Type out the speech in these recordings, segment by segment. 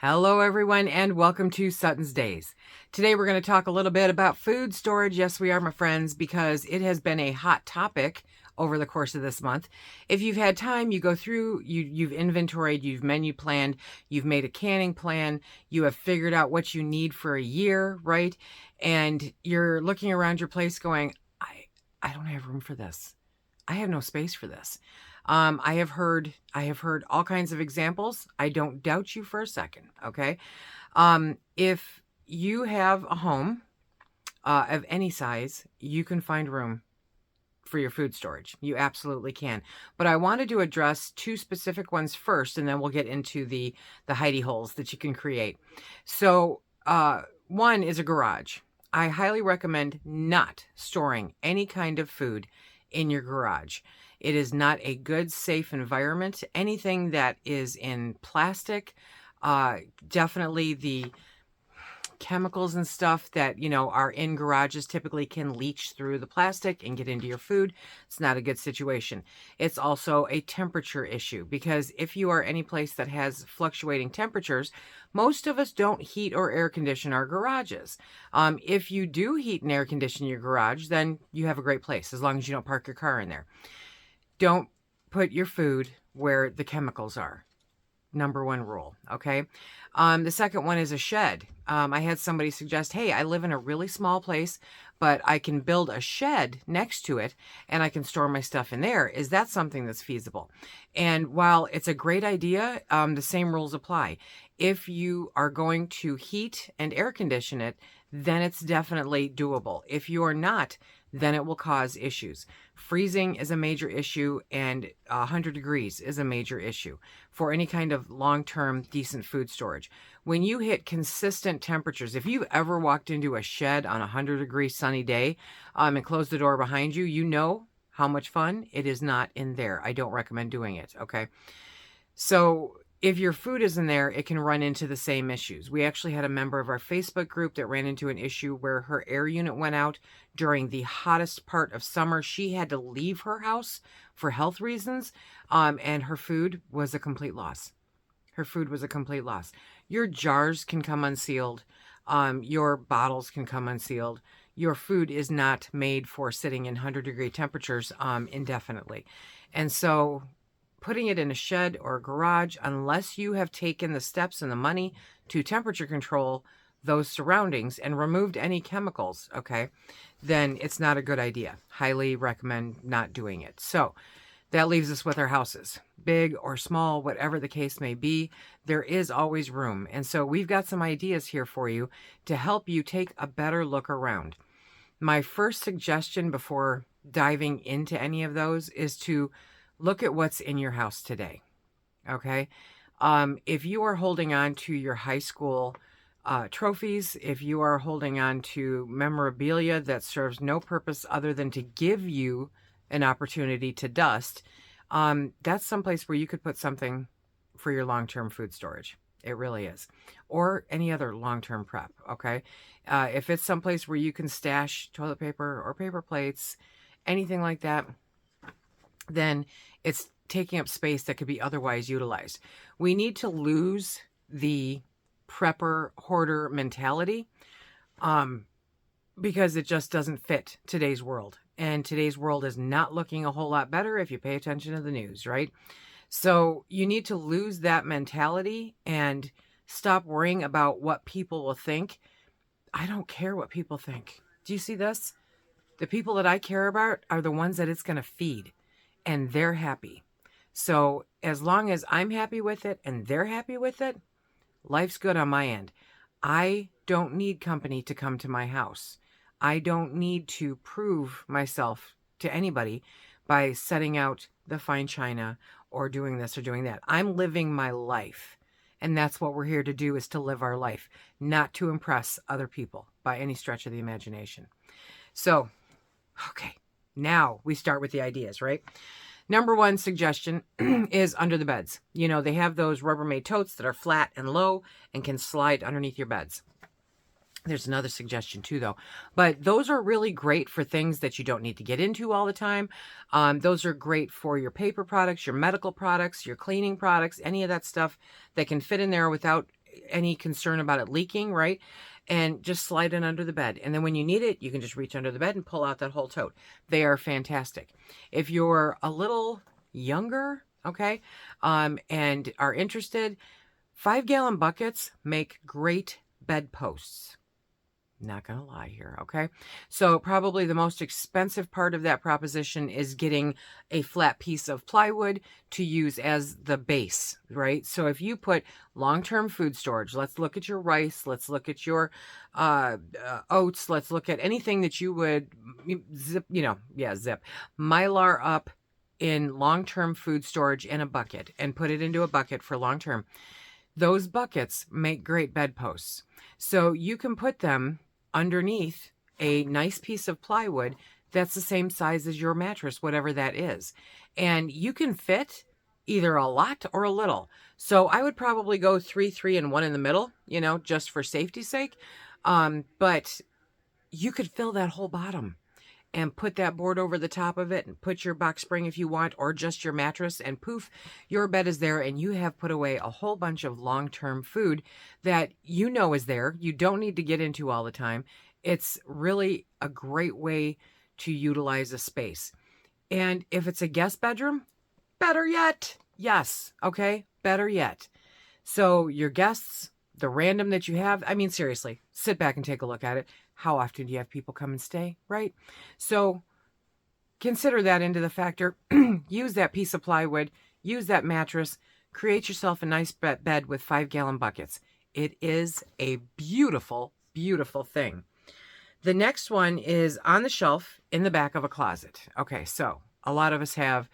Hello everyone and welcome to SuttonsDaze. Today we're going to talk a little bit about food storage. Yes, we are, my friends, because it has been a hot topic over the course of this month. If you've had time, you go through, you've inventoried, you've menu planned, you've made a canning plan, you have figured out what you need for a year, right? And you're looking around your place going, I don't have room for this. I have no space for this. I have heard all kinds of examples. I don't doubt you for a second. Okay. If you have a home, of any size, you can find room for your food storage. You absolutely can. But I wanted to address two specific ones first, and then we'll get into the hidey holes that you can create. So, one is a garage. I highly recommend not storing any kind of food in your garage. It is not a good, safe environment. Anything that is in plastic, definitely the chemicals and stuff that, are in garages typically can leach through the plastic and get into your food. It's not a good situation. It's also a temperature issue because if you are any place that has fluctuating temperatures, most of us don't heat or air condition our garages. If you do heat and air condition your garage, then you have a great place as long as you don't park your car in there. Don't put your food where the chemicals are. Number one rule, okay? The second one is a shed. I had somebody suggest, hey, I live in a really small place, but I can build a shed next to it and I can store my stuff in there. Is that something that's feasible? And while it's a great idea, the same rules apply. If you are going to heat and air condition it, then it's definitely doable. If you are not, then it will cause issues. Freezing is a major issue, and 100 degrees is a major issue for any kind of long-term decent food storage. When you hit consistent temperatures, if you've ever walked into a shed on a 100-degree sunny day and closed the door behind you, you know how much fun it is not in there. I don't recommend doing it, okay? So if your food is in there, it can run into the same issues. We actually had a member of our Facebook group that ran into an issue where her air unit went out during the hottest part of summer. She had to leave her house for health reasons, and her food was a complete loss. Her food was a complete loss. Your jars can come unsealed. Your bottles can come unsealed. Your food is not made for sitting in 100-degree temperatures indefinitely. And so putting it in a shed or a garage, unless you have taken the steps and the money to temperature control those surroundings and removed any chemicals, okay, then it's not a good idea. Highly recommend not doing it. So that leaves us with our houses. Big or small, whatever the case may be, there is always room. And so we've got some ideas here for you to help you take a better look around. My first suggestion before diving into any of those is to look at what's in your house today, okay? If you are holding on to your high school trophies, if you are holding on to memorabilia that serves no purpose other than to give you an opportunity to dust, that's someplace where you could put something for your long-term food storage. It really is. Or any other long-term prep, okay? If it's someplace where you can stash toilet paper or paper plates, anything like that, then it's taking up space that could be otherwise utilized. We need to lose the prepper hoarder mentality because it just doesn't fit today's world. And today's world is not looking a whole lot better if you pay attention to the news, right? So you need to lose that mentality and stop worrying about what people will think. I don't care what people think. Do you see this? The people that I care about are the ones that it's going to feed. And they're happy. So as long as I'm happy with it and they're happy with it, life's good on my end. I don't need company to come to my house. I don't need to prove myself to anybody by setting out the fine china or doing this or doing that. I'm living my life. And that's what we're here to do, is to live our life, not to impress other people by any stretch of the imagination. So, okay. Now we start with the ideas, right? Number one suggestion is under the beds. You know, they have those Rubbermaid totes that are flat and low and can slide underneath your beds. There's another suggestion too, though. But those are really great for things that you don't need to get into all the time. Those are great for your paper products, your medical products, your cleaning products, any of that stuff that can fit in there without any concern about it leaking, right? And just slide it under the bed. And then when you need it, you can just reach under the bed and pull out that whole tote. They are fantastic. If you're a little younger, okay, and are interested, 5-gallon buckets make great bedposts. Not gonna lie here, okay? So probably the most expensive part of that proposition is getting a flat piece of plywood to use as the base, right? So if you put long-term food storage, let's look at your rice, let's look at your oats, let's look at anything that you would zip, zip, Mylar up in long-term food storage in a bucket and put it into a bucket for long-term. Those buckets make great bedposts. So you can put them underneath a nice piece of plywood that's the same size as your mattress, whatever that is. And you can fit either a lot or a little. So I would probably go 3, 3, and 1 in the middle, just for safety's sake. But you could fill that whole bottom and put that board over the top of it and put your box spring if you want, or just your mattress, and poof, your bed is there, and you have put away a whole bunch of long-term food that is there. You don't need to get into all the time. It's really a great way to utilize a space. And if it's a guest bedroom, better yet. Yes, okay, better yet. So your guests, the random that you have, I mean, seriously, sit back and take a look at it. How often do you have people come and stay, right? So consider that into the factor. Use that piece of plywood, use that mattress, create yourself a nice bed with 5-gallon buckets. It is a beautiful, beautiful thing. The next one is on the shelf in the back of a closet. Okay, so a lot of us have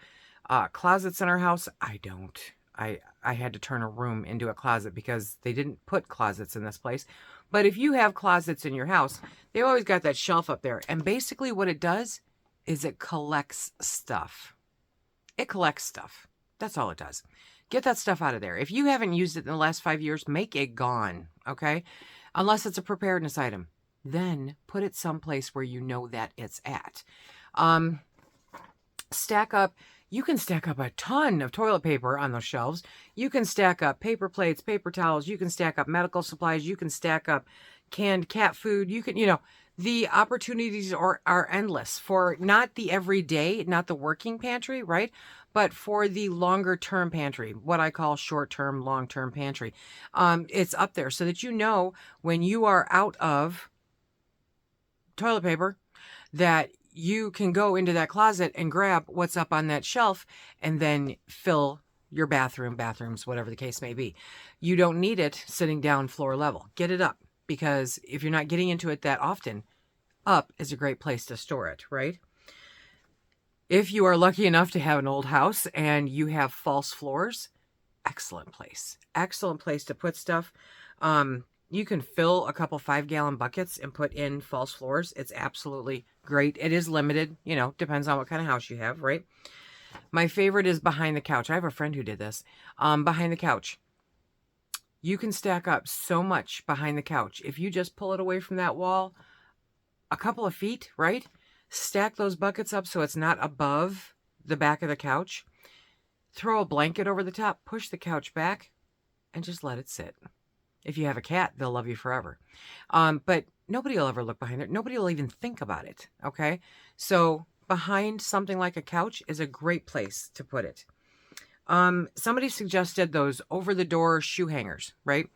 closets in our house. I don't. I had to turn a room into a closet because they didn't put closets in this place. But if you have closets in your house, they've always got that shelf up there. And basically what it does is it collects stuff. It collects stuff. That's all it does. Get that stuff out of there. If you haven't used it in the last 5 years, make it gone, okay? Unless it's a preparedness item. Then put it someplace where you know that it's at. Stack up. You can stack up a ton of toilet paper on those shelves. You can stack up paper plates, paper towels. You can stack up medical supplies. You can stack up canned cat food. You can, the opportunities are endless for not the everyday, not the working pantry, right? But for the longer term pantry, what I call short term, long term pantry. It's up there so that when you are out of toilet paper, that you can go into that closet and grab what's up on that shelf and then fill your bathrooms, whatever the case may be. You don't need it sitting down floor level. Get it up, because if you're not getting into it that often, up is a great place to store it, right? If you are lucky enough to have an old house and you have false floors, excellent place to put stuff. You can fill a couple 5-gallon buckets and put in false floors. It's absolutely great. It is limited, depends on what kind of house you have, right? My favorite is behind the couch. I have a friend who did this. Behind the couch. You can stack up so much behind the couch. If you just pull it away from that wall a couple of feet, right? Stack those buckets up so it's not above the back of the couch. Throw a blanket over the top, push the couch back, and just let it sit. If you have a cat, they'll love you forever. But nobody will ever look behind it. Nobody will even think about it, okay? So behind something like a couch is a great place to put it. Somebody suggested those over-the-door shoe hangers, right?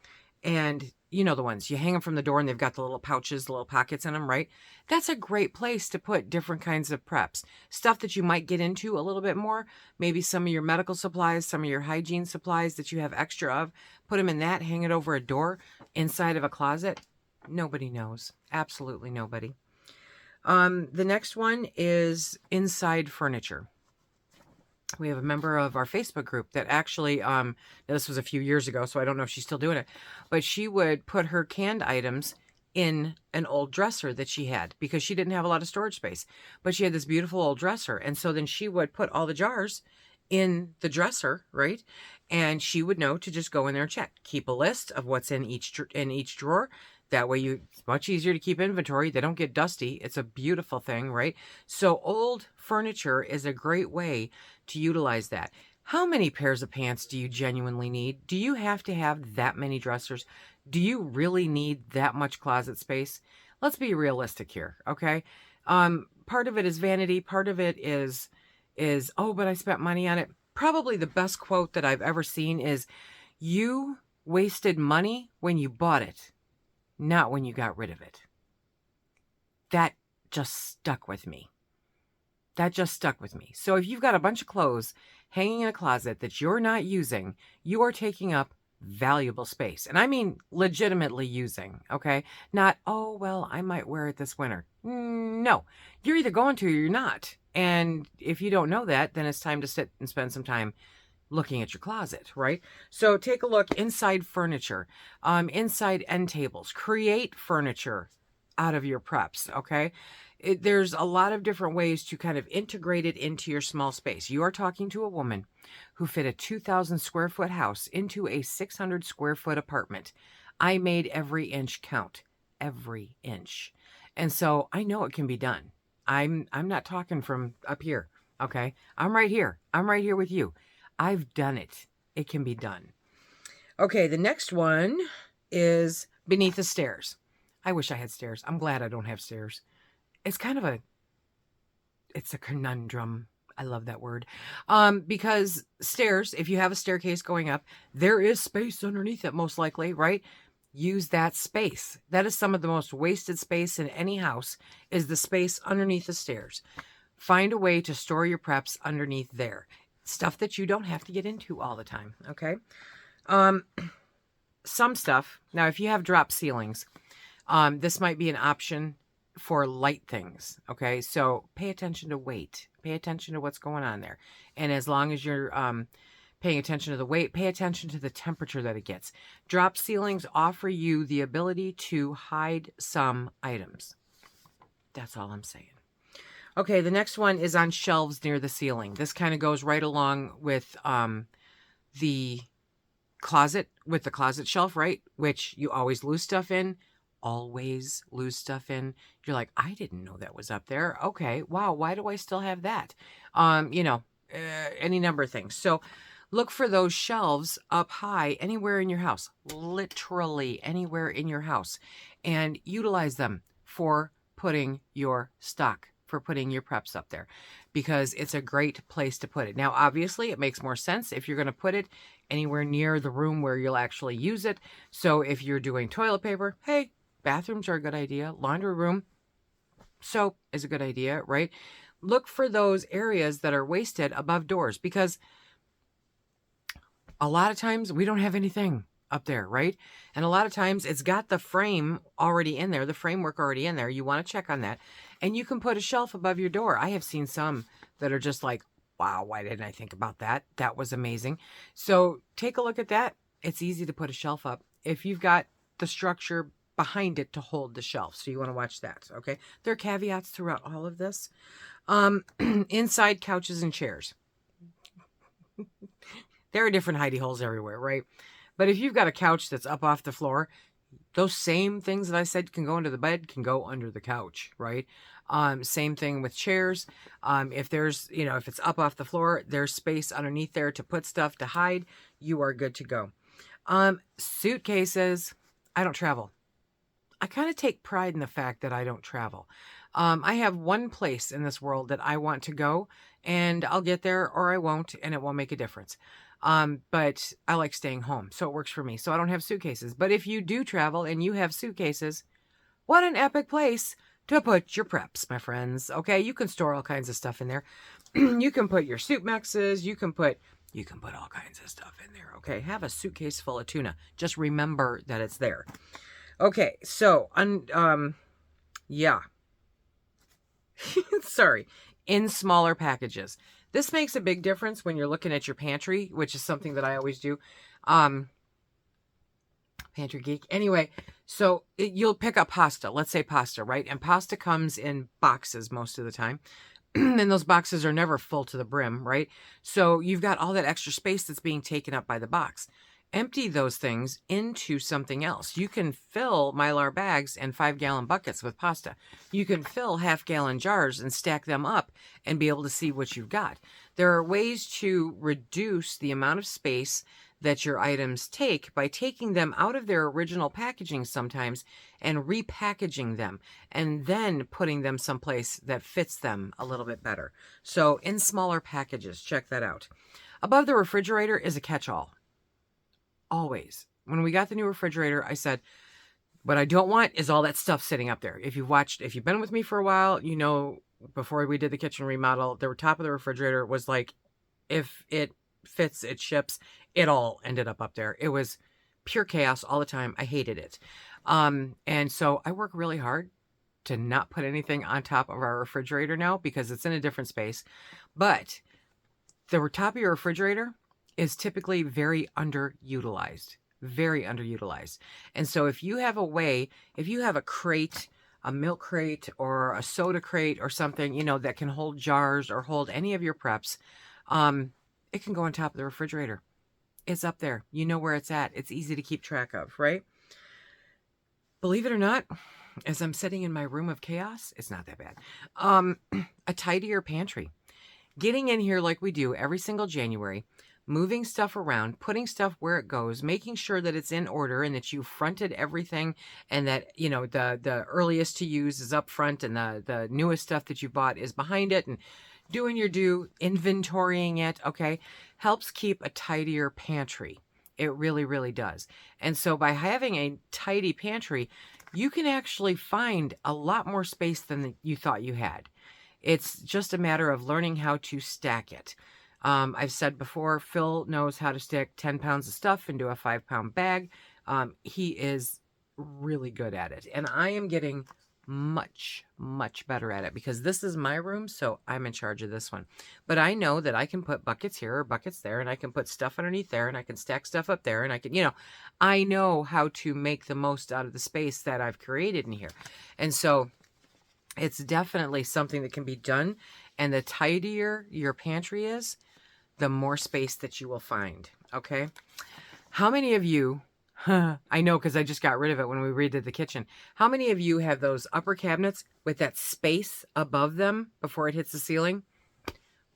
And you know the ones. You hang them from the door and they've got the little pouches, the little pockets in them, right? That's a great place to put different kinds of preps. Stuff that you might get into a little bit more. Maybe some of your medical supplies, some of your hygiene supplies that you have extra of. Put them in that, hang it over a door inside of a closet. Nobody knows. Absolutely nobody. The next one is inside furniture. We have a member of our Facebook group that actually, this was a few years ago, so I don't know if she's still doing it, but she would put her canned items in an old dresser that she had because she didn't have a lot of storage space, but she had this beautiful old dresser. And so then she would put all the jars in the dresser, right? And she would know to just go in there and check. Keep a list of what's in each drawer. That way it's much easier to keep inventory. They don't get dusty. It's a beautiful thing, right? So old furniture is a great way to utilize that. How many pairs of pants do you genuinely need? Do you have to have that many dressers? Do you really need that much closet space? Let's be realistic here, okay? Part of it is vanity. Part of it is, oh, but I spent money on it. Probably the best quote that I've ever seen is, you wasted money when you bought it, not when you got rid of it. That just stuck with me. That just stuck with me. So if you've got a bunch of clothes hanging in a closet that you're not using, you are taking up valuable space. And I mean legitimately using, okay? Not, oh, well, I might wear it this winter. No, you're either going to or you're not. And if you don't know that, then it's time to sit and spend some time looking at your closet, right? So take a look inside furniture, inside end tables. Create furniture out of your preps, okay? There's a lot of different ways to kind of integrate it into your small space. You are talking to a woman who fit a 2,000 square foot house into a 600 square foot apartment. I made every inch count, every inch. And so I know it can be done. I'm not talking from up here, okay? I'm right here. I'm right here with you. I've done it. It can be done. Okay, the next one is beneath the stairs. I wish I had stairs. I'm glad I don't have stairs. It's kind of it's a conundrum. I love that word. Because stairs, if you have a staircase going up, there is space underneath it, most likely, right? Use that space. That is some of the most wasted space in any house, is the space underneath the stairs. Find a way to store your preps underneath there. Stuff that you don't have to get into all the time, okay? Some stuff, now if you have drop ceilings, this might be an option for light things, okay? So pay attention to weight. Pay attention to what's going on there. And as long as you're paying attention to the weight, pay attention to the temperature that it gets. Drop ceilings offer you the ability to hide some items. That's all I'm saying. Okay, the next one is on shelves near the ceiling. This kind of goes right along with the closet, with the closet shelf, right? Which you always lose stuff in. Always lose stuff in. You're like, I didn't know that was up there. Okay, wow, why do I still have that? Any number of things. So look for those shelves up high anywhere in your house, literally anywhere in your house, and utilize them for putting your stock, for putting your preps up there, because it's a great place to put it. Now, obviously, it makes more sense if you're going to put it anywhere near the room where you'll actually use it. So if you're doing toilet paper, hey, bathrooms are a good idea. Laundry room, soap is a good idea, right? Look for those areas that are wasted above doors, because a lot of times we don't have anything up there, right? And a lot of times it's got the frame already in there, the framework already in there. You want to check on that. And you can put a shelf above your door. I have seen some that are just like, wow, why didn't I think about that? That was amazing. So take a look at that. It's easy to put a shelf up if you've got the structure behind it to hold the shelf. So you want to watch that, okay? There are caveats throughout all of this. Inside couches and chairs. There are different hidey holes everywhere, right? But if you've got a couch that's up off the floor, those same things that I said can go under the bed can go under the couch, right? Same thing with chairs. If there's, if it's up off the floor, there's space underneath there to put stuff to hide, you are good to go. Suitcases. I don't travel. I kind of take pride in the fact that I don't travel. I have one place in this world that I want to go, and I'll get there or I won't, and it won't make a difference. But I like staying home, so it works for me. So I don't have suitcases. But if you do travel and you have suitcases, what an epic place to put your preps, my friends. Okay, you can store all kinds of stuff in there. You can put your soup mixes. You can put all kinds of stuff in there. Okay, have a suitcase full of tuna. Just remember that it's there. Okay, so yeah. Sorry, in smaller packages. This makes a big difference when you're looking at your pantry, which is something that I always do. Pantry geek. Anyway, so you'll pick up pasta. Let's say pasta, right? And pasta comes in boxes most of the time. And those boxes are never full to the brim, right? So you've got all that extra space that's being taken up by the box. Empty those things into something else. You can fill Mylar bags and 5-gallon buckets with pasta. You can fill half-gallon jars and stack them up and be able to see what you've got. There are ways to reduce the amount of space that your items take by taking them out of their original packaging sometimes and repackaging them and then putting them someplace that fits them a little bit better. So in smaller packages, check that out. Above the refrigerator is a catch-all. Always. When we got the new refrigerator, I said, what I don't want is all that stuff sitting up there. If you've been with me for a while, you know, before we did the kitchen remodel, the top of the refrigerator was like, if it fits, it ships. It all ended up there. It was pure chaos all the time. I hated it. And so I work really hard to not put anything on top of our refrigerator now because it's in a different space. But the top of your refrigerator is typically very underutilized. Very underutilized. And so if you have a crate, a milk crate or a soda crate or something, you know, that can hold jars or hold any of your preps, it can go on top of the refrigerator. It's up there. You know where it's at. It's easy to keep track of, right? Believe it or not, as I'm sitting in my room of chaos, it's not that bad. A tidier pantry. Getting in here like we do every single January, moving stuff around, putting stuff where it goes, making sure that it's in order and that you fronted everything and that, you know, the earliest to use is up front and the newest stuff that you bought is behind it, and doing your due, inventorying it, okay, helps keep a tidier pantry. It really, really does. And so by having a tidy pantry, you can actually find a lot more space than you thought you had. It's just a matter of learning how to stack it. I've said before, Phil knows how to stick 10 pounds of stuff into a 5-pound bag. He is really good at it. And I am getting much, much better at it because this is my room, so I'm in charge of this one. But I know that I can put buckets here or buckets there, and I can put stuff underneath there, and I can stack stuff up there, and I can, you know, I know how to make the most out of the space that I've created in here. And so it's definitely something that can be done. And the tidier your pantry is, the more space that you will find. Okay. How many of you, I know because I just got rid of it when we redid the kitchen. How many of you have those upper cabinets with that space above them before it hits the ceiling?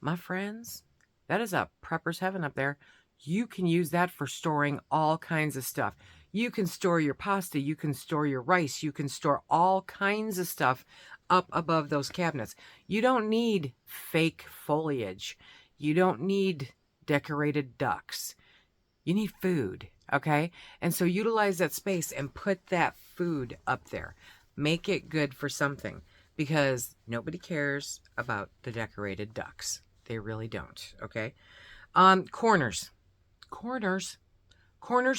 My friends, that is a prepper's heaven up there. You can use that for storing all kinds of stuff. You can store your pasta. You can store your rice. You can store all kinds of stuff up above those cabinets. You don't need fake foliage. You don't need decorated ducks. You need food, okay? And so utilize that space and put that food up there. Make it good for something because nobody cares about the decorated ducks. They really don't, okay? Corners. Corners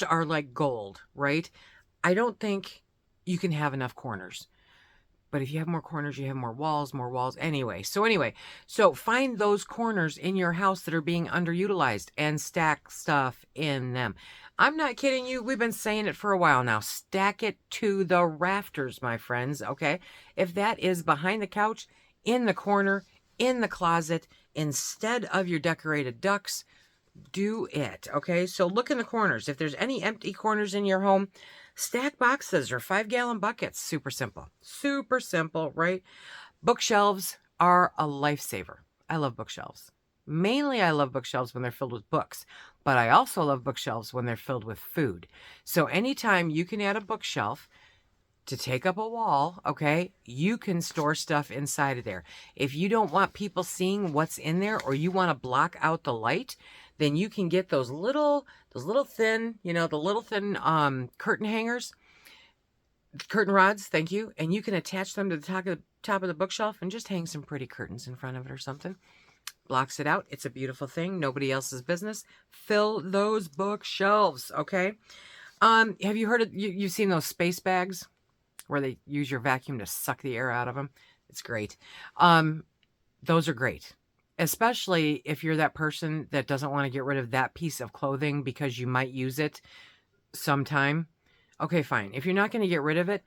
are like gold, right? I don't think you can have enough corners. But if you have more corners, you have more walls. Anyway, so find those corners in your house that are being underutilized and stack stuff in them. I'm not kidding you. We've been saying it for a while now. Stack it to the rafters, my friends, okay? If that is behind the couch, in the corner, in the closet, instead of your decorated ducks, do it, okay? So look in the corners. If there's any empty corners in your home, stack boxes or 5-gallon buckets. Super simple, right? Bookshelves are a lifesaver. I love bookshelves. Mainly I love bookshelves when they're filled with books, but I also love bookshelves when they're filled with food. So anytime you can add a bookshelf to take up a wall, okay, you can store stuff inside of there. If you don't want people seeing what's in there or you want to block out the light, then you can get those little thin, you know, the little thin curtain hangers, curtain rods, thank you, and you can attach them to the top of the bookshelf and just hang some pretty curtains in front of it or something. Blocks it out. It's a beautiful thing. Nobody else's business. Fill those bookshelves, okay? Have you heard of, you've seen those space bags where they use your vacuum to suck the air out of them? It's great. Those are great. Especially if you're that person that doesn't want to get rid of that piece of clothing because you might use it sometime. Okay, fine. If you're not going to get rid of it,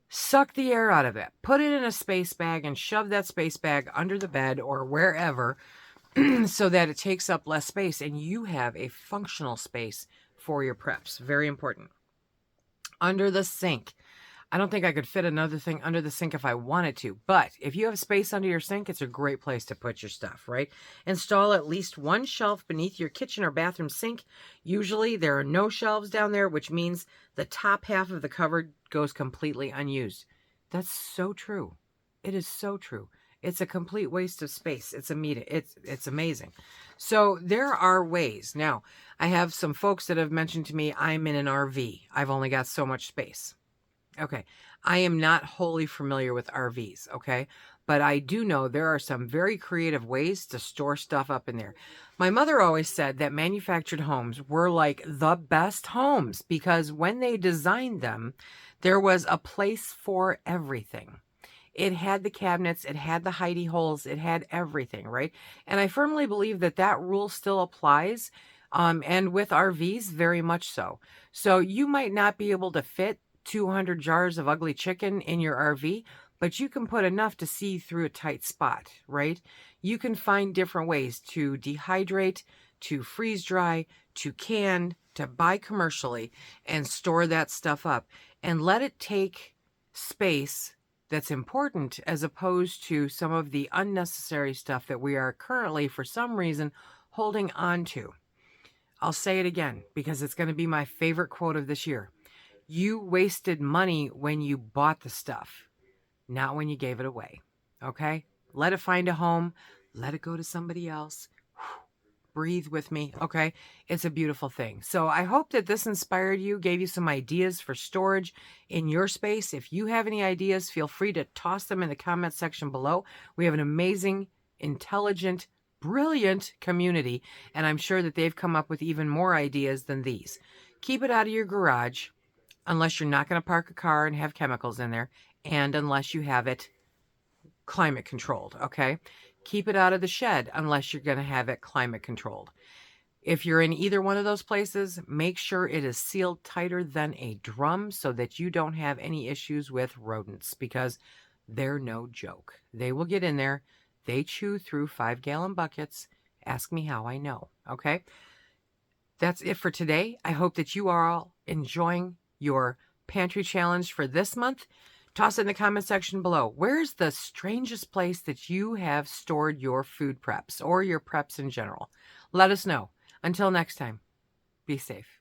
suck the air out of it. Put it in a space bag and shove that space bag under the bed or wherever so that it takes up less space and you have a functional space for your preps. Very important. Under the sink. I don't think I could fit another thing under the sink if I wanted to, but if you have space under your sink, it's a great place to put your stuff, right? Install at least one shelf beneath your kitchen or bathroom sink. Usually there are no shelves down there, which means the top half of the cupboard goes completely unused. That's so true. It is so true. It's a complete waste of space. It's amazing. So there are ways. Now, I have some folks that have mentioned to me, I'm in an RV. I've only got so much space. Okay, I am not wholly familiar with RVs, okay? But I do know there are some very creative ways to store stuff up in there. My mother always said that manufactured homes were like the best homes because when they designed them, there was a place for everything. It had the cabinets, it had the hidey holes, it had everything, right? And I firmly believe that that rule still applies, and with RVs, very much so. So you might not be able to fit 200 jars of ugly chicken in your RV, but you can put enough to see through a tight spot, right? You can find different ways to dehydrate, to freeze dry, to can, to buy commercially and store that stuff up and let it take space that's important as opposed to some of the unnecessary stuff that we are currently, for some reason, holding on to. I'll say it again because it's going to be my favorite quote of this year. You wasted money when you bought the stuff, not when you gave it away. Okay? Let it find a home. Let it go to somebody else. Breathe with me. Okay? It's a beautiful thing. So I hope that this inspired you, gave you some ideas for storage in your space. If you have any ideas, feel free to toss them in the comment section below. We have an amazing, intelligent, brilliant community, and I'm sure that they've come up with even more ideas than these. Keep it out of your garage, unless you're not going to park a car and have chemicals in there, and unless you have it climate controlled, okay? Keep it out of the shed unless you're going to have it climate controlled. If you're in either one of those places, make sure it is sealed tighter than a drum so that you don't have any issues with rodents, because they're no joke. They will get in there. They chew through 5-gallon buckets. Ask me how I know, okay? That's it for today. I hope that you are all enjoying your pantry challenge for this month. Toss it in the comment section below. Where's the strangest place that you have stored your food preps or your preps in general? Let us know. Until next time, be safe.